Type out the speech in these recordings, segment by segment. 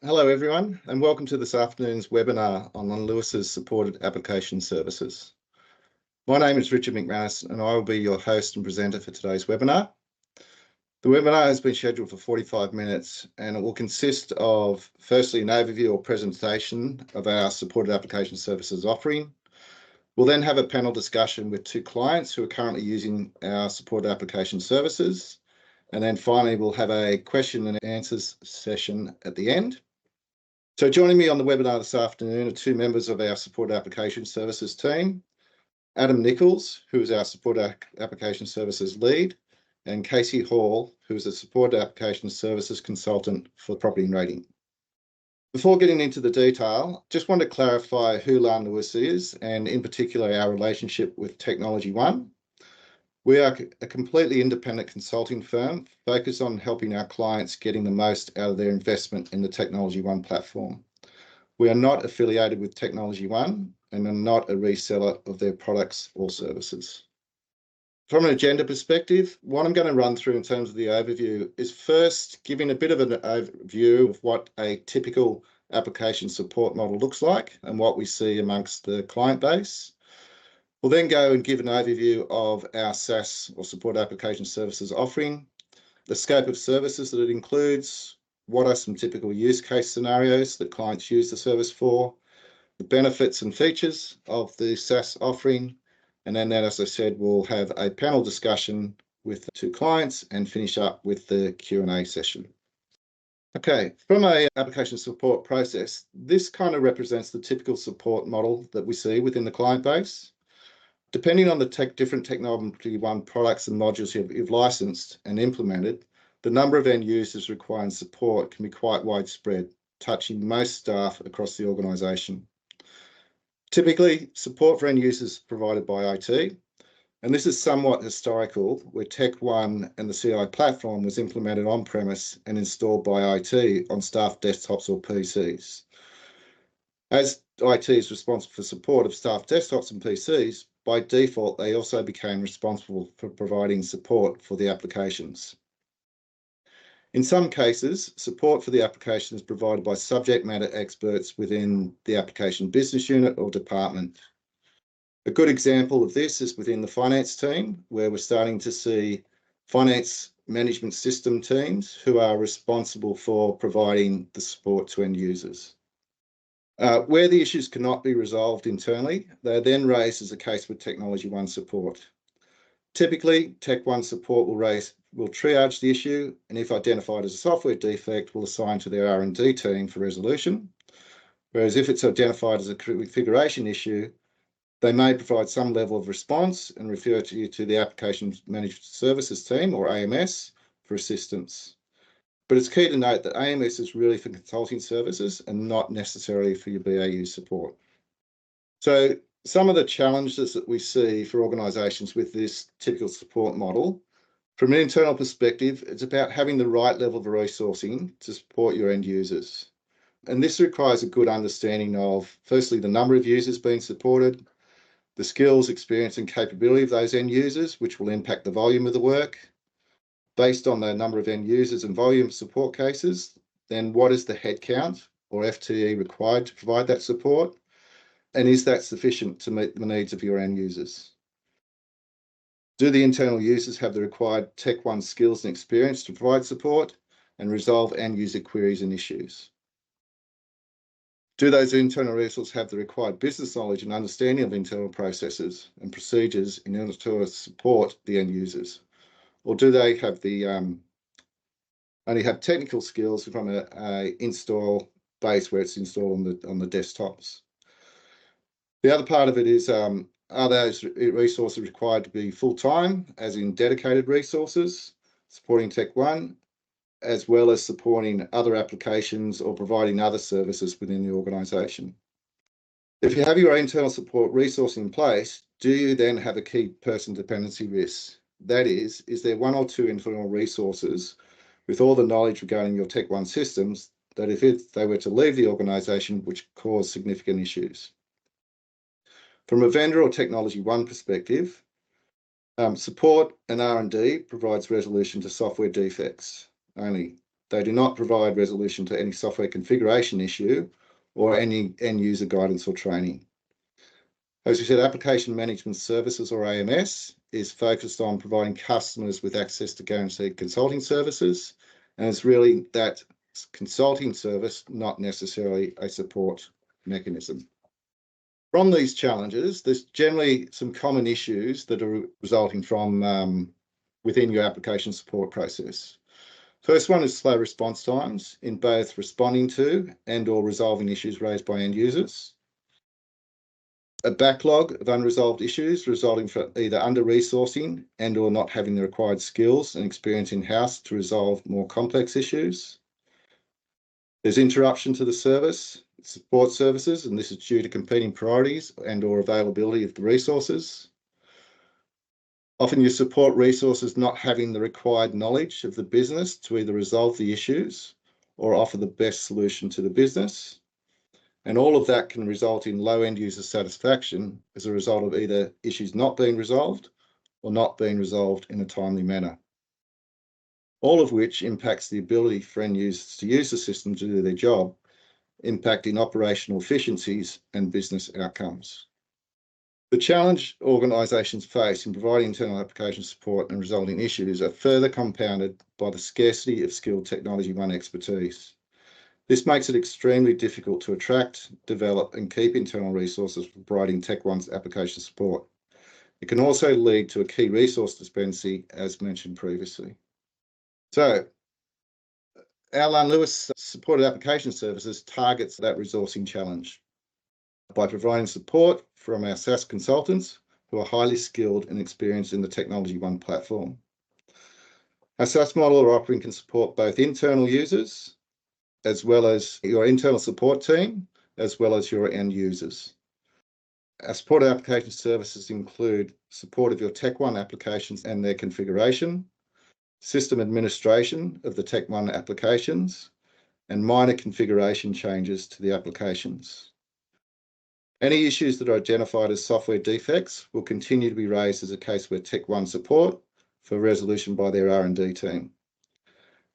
Hello everyone, and welcome to this afternoon's webinar on Lánluas Supported Application Services. My name is Richard McManus and I will be your host and presenter for today's webinar. The webinar has been scheduled for 45 minutes and it will consist of firstly an overview or presentation of our Supported Application Services offering. We'll then have a panel discussion with two clients who are currently using our Supported Application Services. And then finally, we'll have a question and answers session at the end. So joining me on the webinar this afternoon are two members of our Supported Application Services team, Adam Nichols, who is our Supported Application Services lead, and Casey Hall, who is a Supported Application Services consultant for Property and Rating. Before getting into the detail, just want to clarify who Lánluas is, and in particular our relationship with TechnologyOne. We are a completely independent consulting firm focused on helping our clients getting the most out of their investment in the TechnologyOne platform. We are not affiliated with TechnologyOne and are not a reseller of their products or services. From an agenda perspective, what I'm going to run through in terms of the overview is first giving a bit of an overview of what a typical application support model looks like and what we see amongst the client base. We'll then go and give an overview of our SAS or Support Application Services offering, the scope of services that it includes, what are some typical use case scenarios that clients use the service for, the benefits and features of the SAS offering, and then, as I said, we'll have a panel discussion with the two clients and finish up with the Q&A session. Okay, from an application support process, this kind of represents the typical support model that we see within the client base. Depending on the different TechnologyOne products and modules you've licensed and implemented, the number of end users requiring support can be quite widespread, touching most staff across the organisation. Typically, support for end users is provided by IT, and this is somewhat historical, where TechOne and the CI platform was implemented on-premise and installed by IT on staff desktops or PCs. As IT is responsible for support of staff desktops and PCs, by default, they also became responsible for providing support for the applications. In some cases, support for the application is provided by subject matter experts within the application business unit or department. A good example of this is within the finance team, where we're starting to see finance management system teams who are responsible for providing the support to end users. Where the issues cannot be resolved internally, they are then raised as a case with TechnologyOne support. Typically, TechOne support will triage the issue, and if identified as a software defect, will assign to their R&D team for resolution. Whereas if it's identified as a configuration issue, they may provide some level of response and refer you to the Application Managed Services team, or AMS, for assistance. But it's key to note that AMS is really for consulting services and not necessarily for your BAU support. So some of the challenges that we see for organisations with this typical support model, from an internal perspective, it's about having the right level of resourcing to support your end users. And this requires a good understanding of, firstly, the number of users being supported, the skills, experience and capability of those end users, which will impact the volume of the work. Based on the number of end users and volume of support cases, then what is the headcount or FTE required to provide that support? And is that sufficient to meet the needs of your end users? Do the internal users have the required TechOne skills and experience to provide support and resolve end user queries and issues? Do those internal resources have the required business knowledge and understanding of internal processes and procedures in order to support the end users? Or do they have only have technical skills from a install base where it's installed on the desktops? The other part of it is, are those resources required to be full-time, as in dedicated resources, supporting TechOne, as well as supporting other applications or providing other services within the organisation? If you have your internal support resource in place, do you then have a key person dependency risk? That is there one or two internal resources with all the knowledge regarding your TechOne systems that if they were to leave the organisation, which cause significant issues? From a vendor or TechnologyOne perspective, support and R&D provides resolution to software defects only. They do not provide resolution to any software configuration issue or any end-user guidance or training. As we said, Application Management Services, or AMS, is focused on providing customers with access to guaranteed consulting services, and it's really that consulting service, not necessarily a support mechanism. From these challenges, there's generally some common issues that are resulting from within your application support process. First one is slow response times in both responding to and/or resolving issues raised by end users. A backlog of unresolved issues resulting from either under-resourcing and/or not having the required skills and experience in-house to resolve more complex issues. There's interruption to the support services, and this is due to competing priorities and/or availability of the resources. Often your support resources not having the required knowledge of the business to either resolve the issues or offer the best solution to the business. And all of that can result in low end user satisfaction as a result of either issues not being resolved or not being resolved in a timely manner. All of which impacts the ability for end users to use the system to do their job, impacting operational efficiencies and business outcomes. The challenge organisations face in providing internal application support and resulting issues are further compounded by the scarcity of skilled TechnologyOne expertise. This makes it extremely difficult to attract, develop and keep internal resources for providing TechOne's application support. It can also lead to a key resource dependency, as mentioned previously. So, our Lánluas Supported Application Services targets that resourcing challenge by providing support from our SAS consultants who are highly skilled and experienced in the TechnologyOne platform. Our SAS model or offering can support both internal users as well as your internal support team, as well as your end users. Our supported application services include support of your TechOne applications and their configuration, system administration of the TechOne applications, and minor configuration changes to the applications. Any issues that are identified as software defects will continue to be raised as a case where TechOne support for resolution by their R&D team.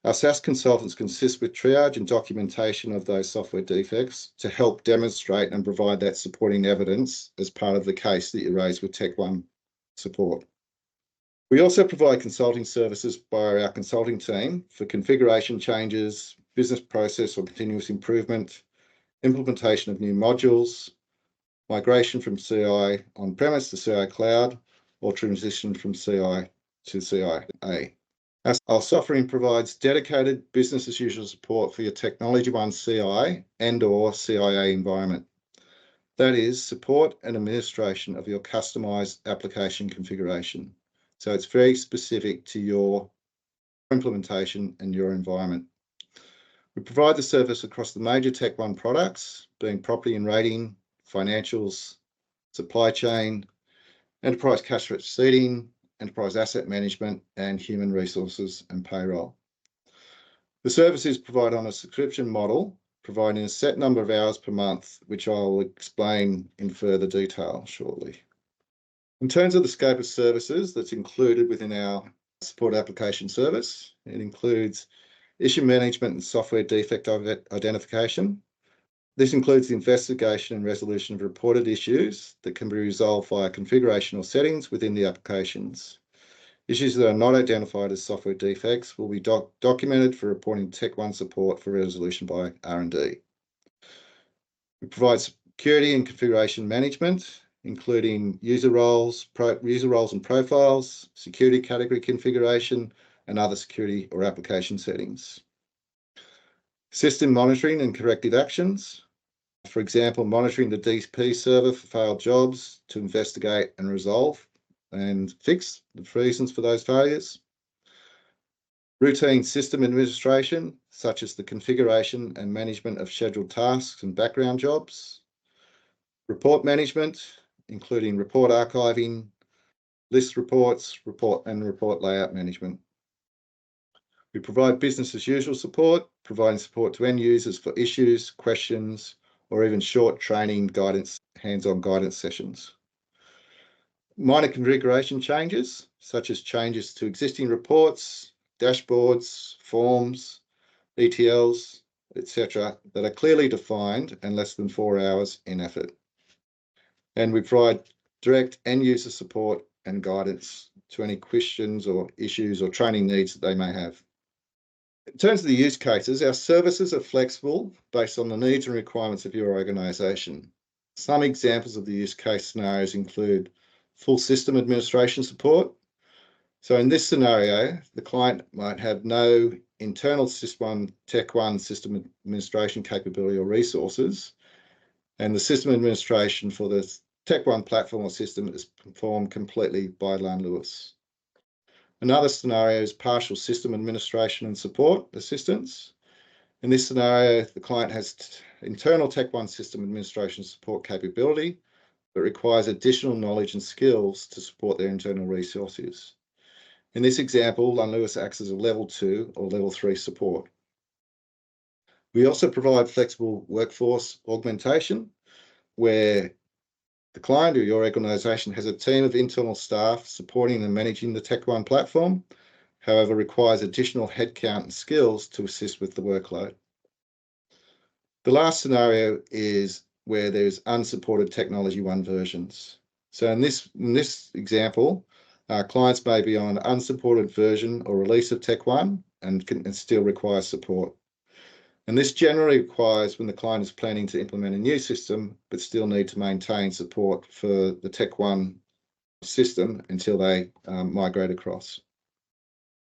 Our SAS consultants consist with triage and documentation of those software defects to help demonstrate and provide that supporting evidence as part of the case that you raise with TechOne support. We also provide consulting services by our consulting team for configuration changes, business process or continuous improvement, implementation of new modules, migration from CI on-premise to CI cloud, or transition from CI to CIA. Our software provides dedicated business as usual support for your TechnologyOne CI and/or CIA environment. That is support and administration of your customized application configuration. So it's very specific to your implementation and your environment. We provide the service across the major TechOne products, being property and rating, financials, supply chain, enterprise cash receipting, enterprise asset management, and human resources and payroll. The service is provided on a subscription model, providing a set number of hours per month, which I'll explain in further detail shortly. In terms of the scope of services that's included within our support application service, it includes issue management and software defect identification. This includes the investigation and resolution of reported issues that can be resolved via configuration or settings within the applications. Issues that are not identified as software defects will be documented for reporting TechOne support for resolution by R&D. We provide security and configuration management, including user roles and profiles, security category configuration, and other security or application settings. System monitoring and corrective actions. For example, monitoring the DP server for failed jobs to investigate and resolve and fix the reasons for those failures. Routine system administration, such as the configuration and management of scheduled tasks and background jobs. Report management, including report archiving, list reports, report layout management. We provide business as usual support, providing support to end users for issues, questions, or even short training guidance, hands-on guidance sessions. Minor configuration changes, such as changes to existing reports, dashboards, forms, ETLs, etc., that are clearly defined and less than 4 hours in effort. And we provide direct end user support and guidance to any questions or issues or training needs that they may have. In terms of the use cases, our services are flexible based on the needs and requirements of your organisation. Some examples of the use case scenarios include full system administration support. So in this scenario, the client might have no internal TechOne system administration capability or resources, and the system administration for the TechOne platform or system is performed completely by Lánluas. Another scenario is partial system administration and support assistance. In this scenario, the client has internal TechOne system administration support capability, but requires additional knowledge and skills to support their internal resources. In this example, Lánluas acts as a level 2 or level 3 support. We also provide flexible workforce augmentation, where the client or your organisation has a team of internal staff supporting and managing the TechOne platform, however, requires additional headcount and skills to assist with the workload. The last scenario is where there's unsupported TechnologyOne versions. So in this example, clients may be on an unsupported version or release of TechOne and still require support. And this generally requires when the client is planning to implement a new system, but still need to maintain support for the TechOne system until they migrate across.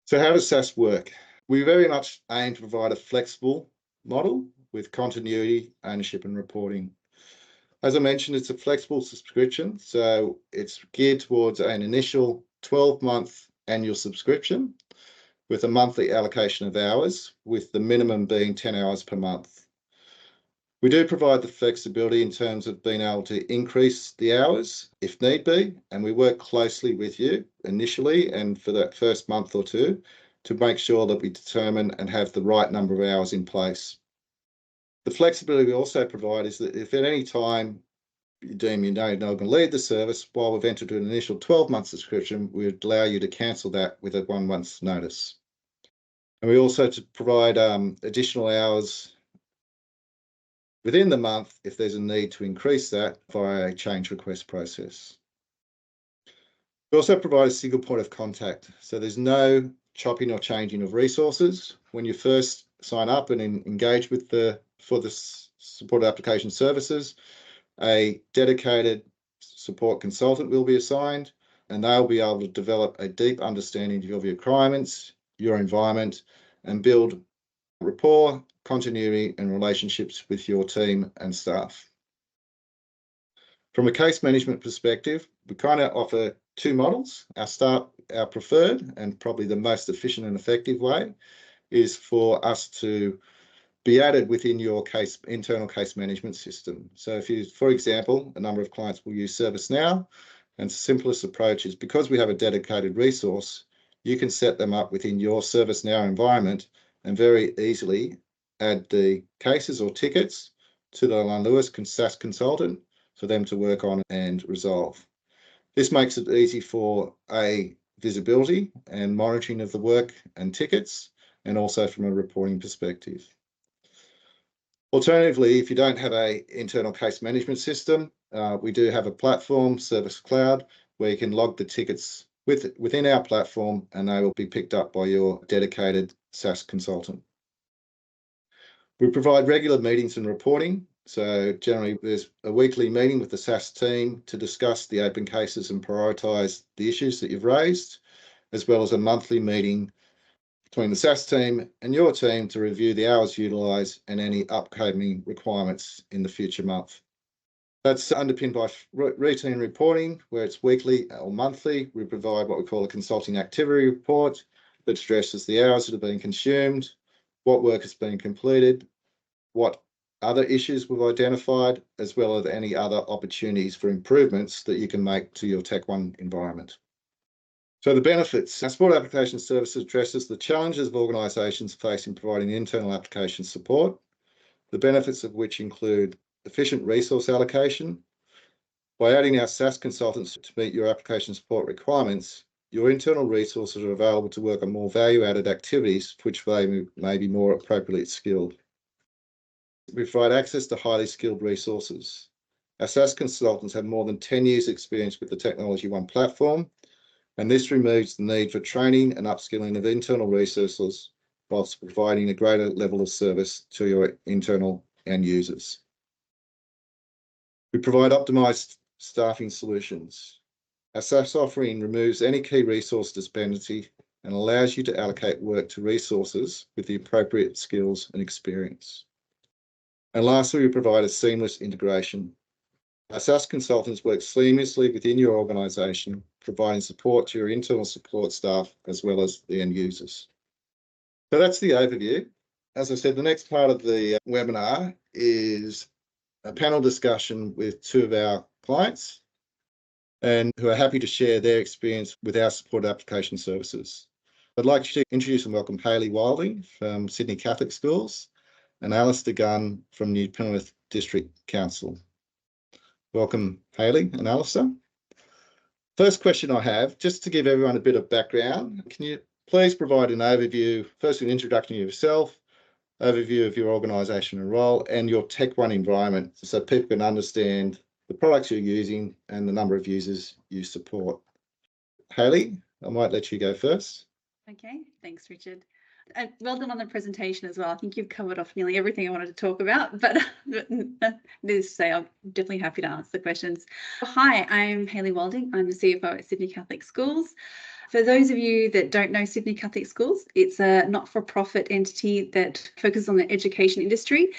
So how does SaaS work? We very much aim to provide a flexible model with continuity, ownership and reporting. As I mentioned, it's a flexible subscription, so it's geared towards an initial 12-month annual subscription with a monthly allocation of hours, with the minimum being 10 hours per month. We do provide the flexibility in terms of being able to increase the hours if need be, and we work closely with you initially and for that first month or two to make sure that we determine and have the right number of hours in place. The flexibility we also provide is that if at any time you deem you're no longer lead the service, while we've entered an initial 12-month subscription, we would allow you to cancel that with a 1 month's notice. And we also provide additional hours within the month if there's a need to increase that via a change request process. We also provide a single point of contact, so there's no chopping or changing of resources. When you first sign up and engage with for the supported application services, a dedicated support consultant will be assigned, and they'll be able to develop a deep understanding of your requirements, your environment, and build rapport, continuity, and relationships with your team and staff. From a case management perspective, we kind of offer two models. Our preferred and probably the most efficient and effective way is for us to be added within your internal case management system. So if you, for example, a number of clients will use ServiceNow, and the simplest approach is because we have a dedicated resource, you can set them up within your ServiceNow environment and very easily add the cases or tickets to the Lánluas SAS consultant for them to work on and resolve. This makes it easy for visibility and monitoring of the work and tickets, and also from a reporting perspective. Alternatively, if you don't have an internal case management system, we do have a platform, Service Cloud, where you can log the tickets within our platform and they will be picked up by your dedicated SAS consultant. We provide regular meetings and reporting. So generally there's a weekly meeting with the SAS team to discuss the open cases and prioritise the issues that you've raised, as well as a monthly meeting between the SAS team and your team to review the hours utilised and any upcoming requirements in the future month. That's underpinned by routine reporting, where it's weekly or monthly. We provide what we call a consulting activity report that stresses the hours that are being consumed, what work has been completed, what other issues we've identified, as well as any other opportunities for improvements that you can make to your TechOne environment. So the benefits. Our support application services addresses the challenges of organisations face in providing internal application support, the benefits of which include efficient resource allocation. By adding our SAS consultants to meet your application support requirements, your internal resources are available to work on more value-added activities for which they may be more appropriately skilled. We provide access to highly skilled resources. Our SAS consultants have more than 10 years experience with the TechnologyOne platform, and this removes the need for training and upskilling of internal resources whilst providing a greater level of service to your internal end users. We provide optimised staffing solutions. Our SAS offering removes any key resource dependency and allows you to allocate work to resources with the appropriate skills and experience. And lastly, we provide a seamless integration. Our SAS consultants work seamlessly within your organisation, providing support to your internal support staff as well as the end users. So that's the overview. As I said, the next part of the webinar is a panel discussion with two of our clients and who are happy to share their experience with our supported application services. I'd like to introduce and welcome Hayley Wilding from Sydney Catholic Schools and Alistair Gunn from New Plymouth District Council. Welcome, Hayley and Alistair. First question I have, just to give everyone a bit of background, can you please provide an overview, first an introduction of yourself, overview of your organisation and role, and your TechOne environment so people can understand the products you're using and the number of users you support. Hayley, I might let you go first. Okay, thanks, Richard. And well done on the presentation as well. I think you've covered off nearly everything I wanted to talk about, but needless to say, I'm definitely happy to answer the questions. Hi, I'm Hayley Wilding. I'm the CFO at Sydney Catholic Schools. For those of you that don't know Sydney Catholic Schools, it's a not-for-profit entity that focuses on the education industry.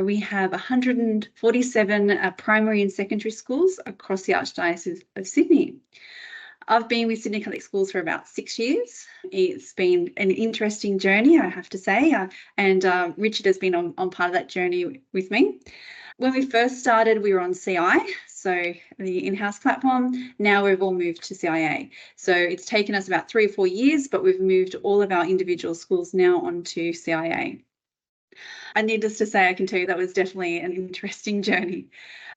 We have 147 primary and secondary schools across the Archdiocese of Sydney. I've been with Sydney Catholic Schools for about 6 years. It's been an interesting journey, I have to say, and Richard has been on part of that journey with me. When we first started, we were on CI, so the in-house platform. Now we've all moved to CIA. So it's taken us about 3 or 4 years, but we've moved all of our individual schools now onto CIA. And needless to say, I can tell you that was definitely an interesting journey.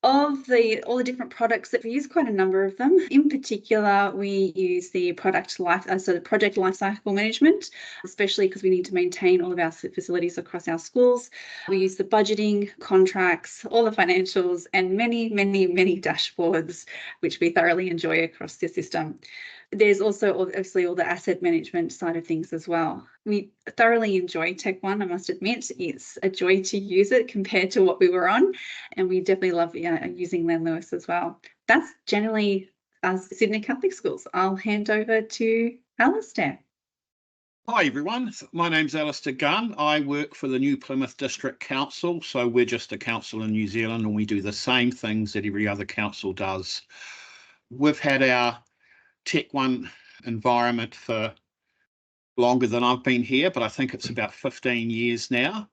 Of all the different products that we use, quite a number of them. In particular, we use the project lifecycle management, especially because we need to maintain all of our facilities across our schools. We use the budgeting, contracts, all the financials, and many, many, many dashboards, which we thoroughly enjoy across the system. There's also obviously all the asset management side of things as well. We thoroughly enjoy TechOne, I must admit. It's a joy to use it compared to what we were on, and we definitely love using Lánluas as well. That's generally us Sydney Catholic Schools. I'll hand over to Alistair. Hi everyone, my name's Alistair Gunn. I work for the New Plymouth District Council, so we're just a council in New Zealand and we do the same things that every other council does. We've had our TechOne environment for longer than I've been here, but I think it's about 15 years now.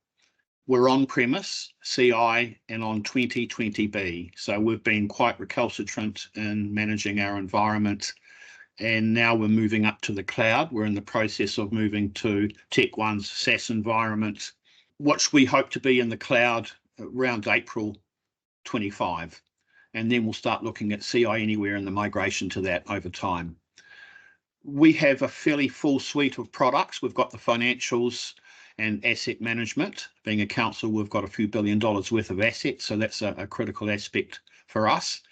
We're on premise, CI, and on 2020B. So we've been quite recalcitrant in managing our environment. And now we're moving up to the cloud. We're in the process of moving to TechOne's SAS environment, which we hope to be in the cloud around April 25. And then we'll start looking at CI Anywhere and the migration to that over time. We have a fairly full suite of products. We've got the financials and asset management. Being a council, we've got a few $1 billion worth of assets, so that's a critical aspect for us.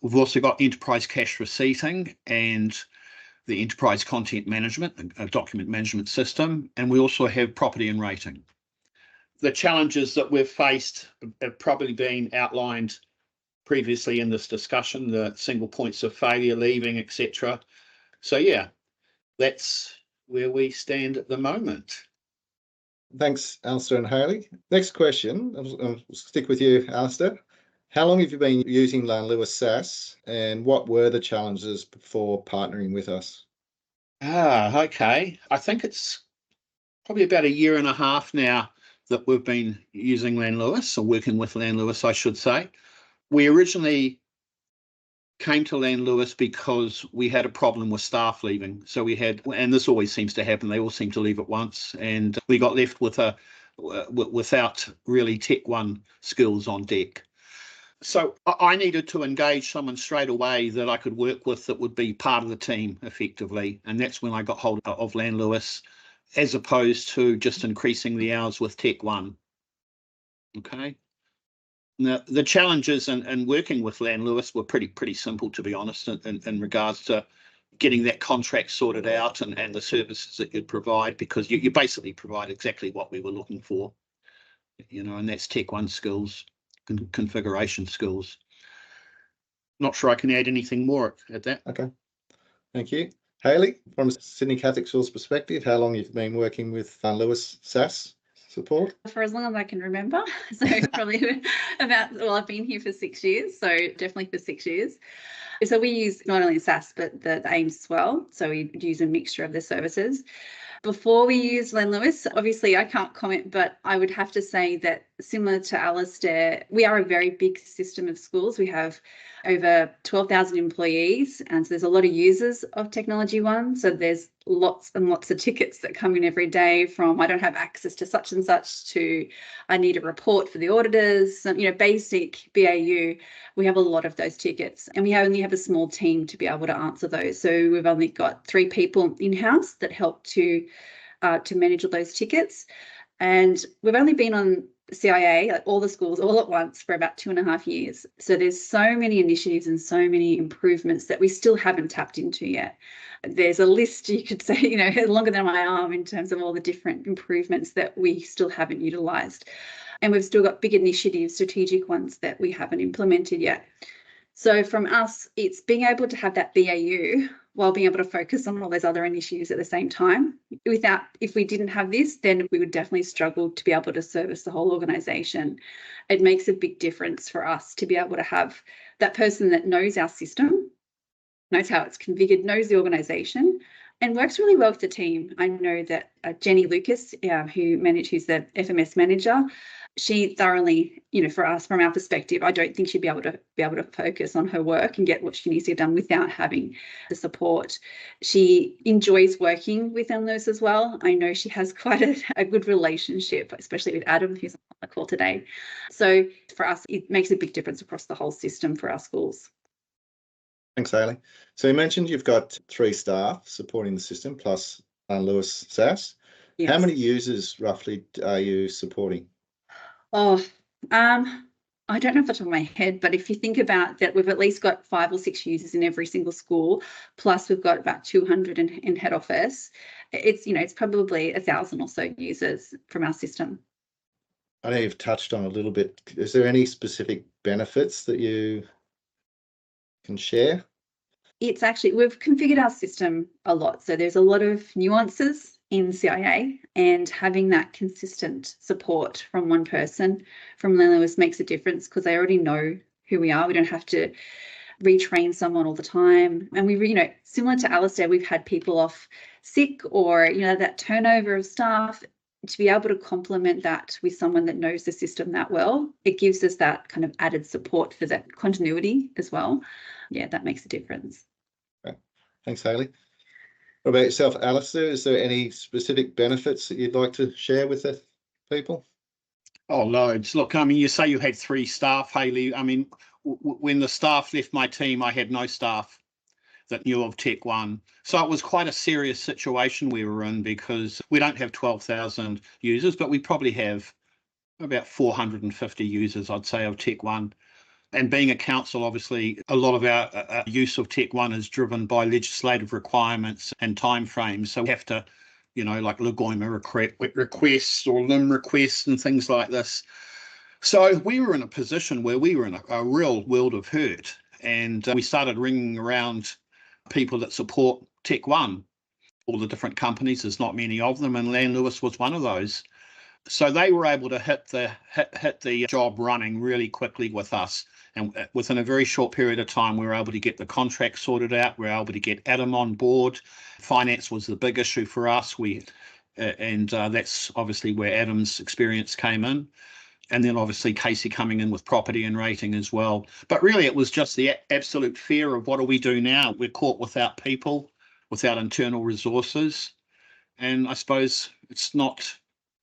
We've also got enterprise cash receipting and the enterprise content management, a document management system, and we also have property and rating. The challenges that we've faced have probably been outlined previously in this discussion, the single points of failure, leaving, etc. So yeah, that's where we stand at the moment. Thanks, Alistair and Hayley. Next question, I'll stick with you, Alistair. How long have you been using Lánluas SAS and what were the challenges before partnering with us? Okay. I think it's probably about 1.5 years now that we've been using Lánluas, or working with Lánluas, I should say. We originally came to Lánluas because we had a problem with staff leaving. So we had, and this always seems to happen, they all seem to leave at once, and we got left with without really TechOne skills on deck. So I needed to engage someone straight away that I could work with that would be part of the team effectively. And that's when I got hold of Lánluas, as opposed to just increasing the hours with TechnologyOne. Okay. Now, the challenges in working with Lánluas were pretty simple, to be honest, in regards to getting that contract sorted out and the services that you'd provide, because you basically provide exactly what we were looking for, and that's TechnologyOne skills, configuration skills. Not sure I can add anything more at that. Okay, thank you. Hayley, from Sydney Catholic Schools perspective, how long you've been working with Lánluas SAS support? For as long as I can remember. So probably I've been here for 6 years, so definitely for 6 years. So we use not only SAS, but the AIMS as well. So we use a mixture of the services. Before we used Lánluas, obviously I can't comment, but I would have to say that similar to Alistair, we are a very big system of schools. We have over 12,000 employees, and so there's a lot of users of TechnologyOne. So there's lots and lots of tickets that come in every day, from I don't have access to such and such to I need a report for the auditors, basic BAU. We have a lot of those tickets, and we only have a small team to be able to answer those. So we've only got 3 people in-house that help to manage all those tickets. And we've only been on CIA, like all the schools, all at once for about 2.5 years. So there's so many initiatives and so many improvements that we still haven't tapped into yet. There's a list, you could say, longer than my arm in terms of all the different improvements that we still haven't utilised. And we've still got big initiatives, strategic ones that we haven't implemented yet. So from us, it's being able to have that BAU while being able to focus on all those other initiatives at the same time. If we didn't have this, then we would definitely struggle to be able to service the whole organisation. It makes a big difference for us to be able to have that person that knows our system, knows how it's configured, knows the organisation, and works really well with the team. I know that Jenny Lucas, who's the FMS manager, she thoroughly, for us, from our perspective, I don't think she'd be able to focus on her work and get what she needs to get done without having the support. She enjoys working with Lánluas as well. I know she has quite a good relationship, especially with Adam, who's on the call today. So for us, it makes a big difference across the whole system for our schools. Thanks, Hayley. So you mentioned you've got 3 staff supporting the system plus Lánluas SAS. Yes. How many users roughly are you supporting? Oh, I don't know off the top of my head, but if you think about that, we've at least got 5 or 6 users in every single school, plus we've got about 200 in head office. It's probably 1,000 or so users from our system. I know you've touched on a little bit. Is there any specific benefits that you can share? It's actually, we've configured our system a lot. So there's a lot of nuances in CIA, and having that consistent support from one person from Lánluas makes a difference, because they already know who we are. We don't have to retrain someone all the time. And we, similar to Alistair, we've had people off sick or, that turnover of staff. To be able to complement that with someone that knows the system that well, it gives us that kind of added support for that continuity as well. Yeah, that makes a difference. Okay. Thanks, Hayley. What about yourself, Alistair? Is there any specific benefits that you'd like to share with the people? Oh, loads. Look, you say you had 3 staff, Hayley. When the staff left my team, I had no staff that knew of TechnologyOne. So it was quite a serious situation we were in, because we don't have 12,000 users, but we probably have about 450 users, I'd say, of TechnologyOne. And being a council, obviously, a lot of our use of TechnologyOne is driven by legislative requirements and timeframes. So we have to, like Lagoima requests or LIM requests and things like this. So we were in a position where we were in a real world of hurt. And we started ringing around people that support TechnologyOne, all the different companies. There's not many of them, and Lánluas was one of those. So they were able to hit the job running really quickly with us. And within a very short period of time, we were able to get the contract sorted out. We were able to get Adam on board. Finance was the big issue for us. That's obviously where Adam's experience came in. And then obviously Casey coming in with property and rating as well. But really, it was just the absolute fear of what do we do now? We're caught without people, without internal resources. And I suppose it's not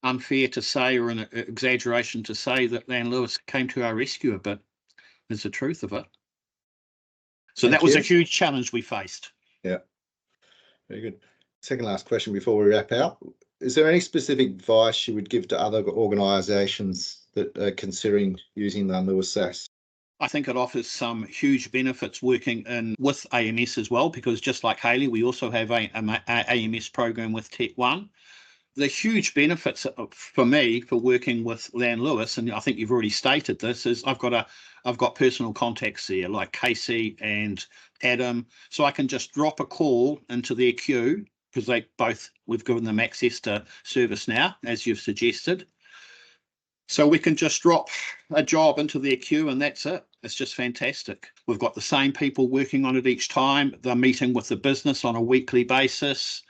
unfair to say, or an exaggeration to say, that Lánluas came to our rescue a bit. is the truth of it. So Thank that was a you. huge challenge we faced. Yeah, very good. Second last question before we wrap out. Is there any specific advice you would give to other organisations that are considering using Lánluas SAS? I think it offers some huge benefits working in with AMS as well, because just like Hayley, we also have a AMS program with TechnologyOne. The huge benefits for me for working with Lánluas, and I think you've already stated this, is I've got personal contacts there like Casey and Adam, so I can just drop a call into their queue because we've given them access to service now, as you've suggested. So we can just drop a job into their queue and that's it. It's just fantastic. We've got the same people working on it each time. They're meeting with the business on a weekly basis.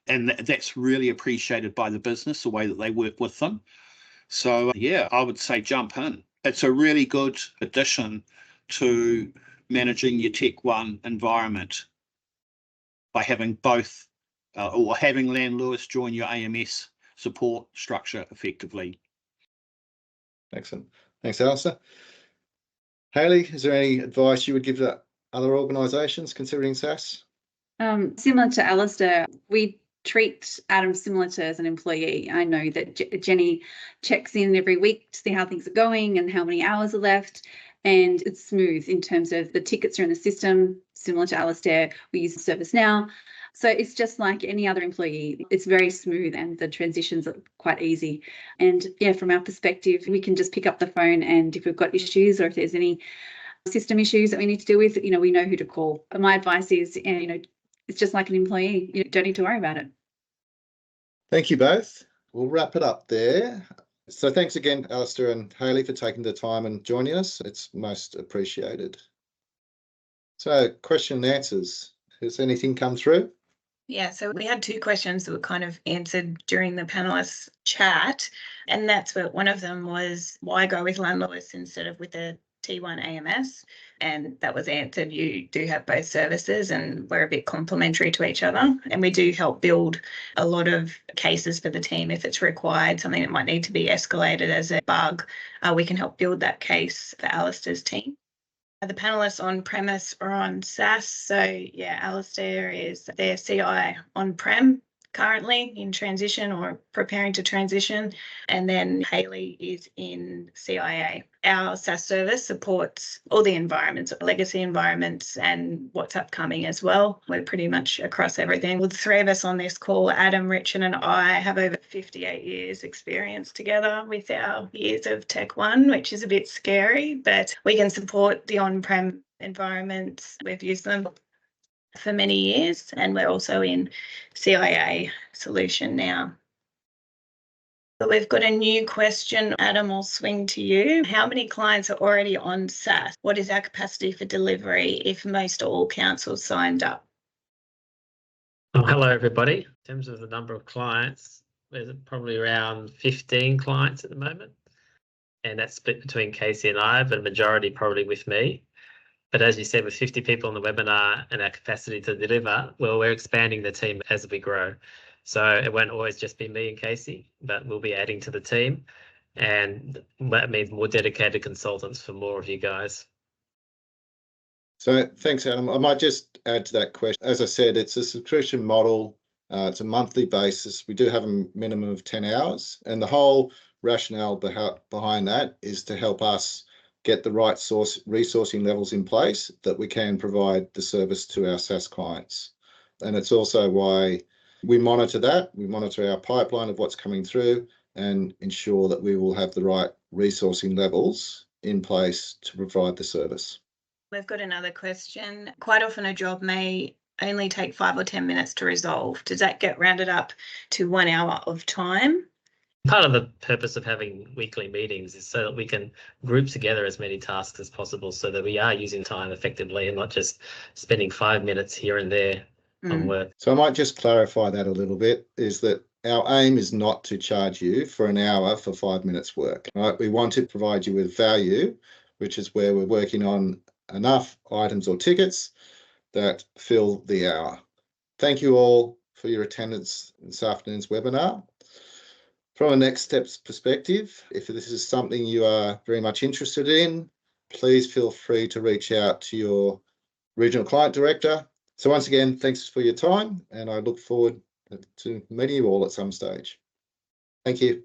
And that's really appreciated by the business, the way that they work with them. So yeah, I would say jump in. It's a really good addition to managing your TechnologyOne environment by having both or having Lánluas join your AMS support structure effectively. Excellent. Thanks, Alistair. Hayley, is there any advice you would give to other organisations considering SAS? Similar to Alistair, we treat Adam similar to as an employee. I know that Jenny checks in every week to see how things are going and how many hours are left. And it's smooth in terms of the tickets are in the system, similar to Alistair. We use ServiceNow. So it's just like any other employee. It's very smooth and the transitions are quite easy. And yeah, from our perspective, we can just pick up the phone and if we've got issues or if there's any system issues that we need to deal with, we know who to call. But my advice is, it's just like an employee. You don't need to worry about it. Thank you both. We'll wrap it up there. So thanks again, Alistair and Hayley, for taking the time and joining us. It's most appreciated. So question and answers. Has anything come through? Yeah, so we had two questions that were kind of answered during the panelists chat. And that's what one of them was, why go with Lánluas instead of with a T1 AMS? And that was answered. You do have both services and we're a bit complementary to each other. And we do help build a lot of cases for the team if it's required, something that might need to be escalated as a bug. We can help build that case for Alistair's team. The panelists on premise or on SAS. So yeah, Alistair is their CI on-prem currently in transition or preparing to transition. And then Hayley is in CIA. Our SAS service supports all the environments, legacy environments and what's upcoming as well. We're pretty much across everything. With the three of us on this call, Adam, Richard and I have over 58 years experience together with our years of TechnologyOne, which is a bit scary, but we can support the on-prem environments. We've used them for many years and we're also in CIA solution now. But we've got a new question. Adam, I'll swing to you. How many clients are already on SAS? What is our capacity for delivery if most all councils signed up? Hello, everybody. In terms of the number of clients, there's probably around 15 clients at the moment. And that's split between Casey and I, but a majority probably with me. But as you said, with 50 people on the webinar and our capacity to deliver, well, we're expanding the team as we grow. So it won't always just be me and Casey, but we'll be adding to the team. And that means more dedicated consultants for more of you guys. So thanks, Adam. I might just add to that question. As I said, it's a subscription model. It's a monthly basis. We do have a minimum of 10 hours. And the whole rationale behind that is to help us get the right resourcing levels in place that we can provide the service to our SAS clients. And it's also why we monitor that. We monitor our pipeline of what's coming through and ensure that we will have the right resourcing levels in place to provide the service. We've got another question. Quite often a job may only take 5 or 10 minutes to resolve. Does that get rounded up to 1 hour of time? Part of the purpose of having weekly meetings is so that we can group together as many tasks as possible so that we are using time effectively and not just spending 5 minutes here and there on work. So I might just clarify that a little bit, is that our aim is not to charge you for an hour for 5 minutes work. Right? We want to provide you with value, which is where we're working on enough items or tickets that fill the hour. Thank you all for your attendance in this afternoon's webinar. From a next steps perspective, if this is something you are very much interested in, please feel free to reach out to your regional client director. So once again, thanks for your time, and I look forward to meeting you all at some stage. Thank you.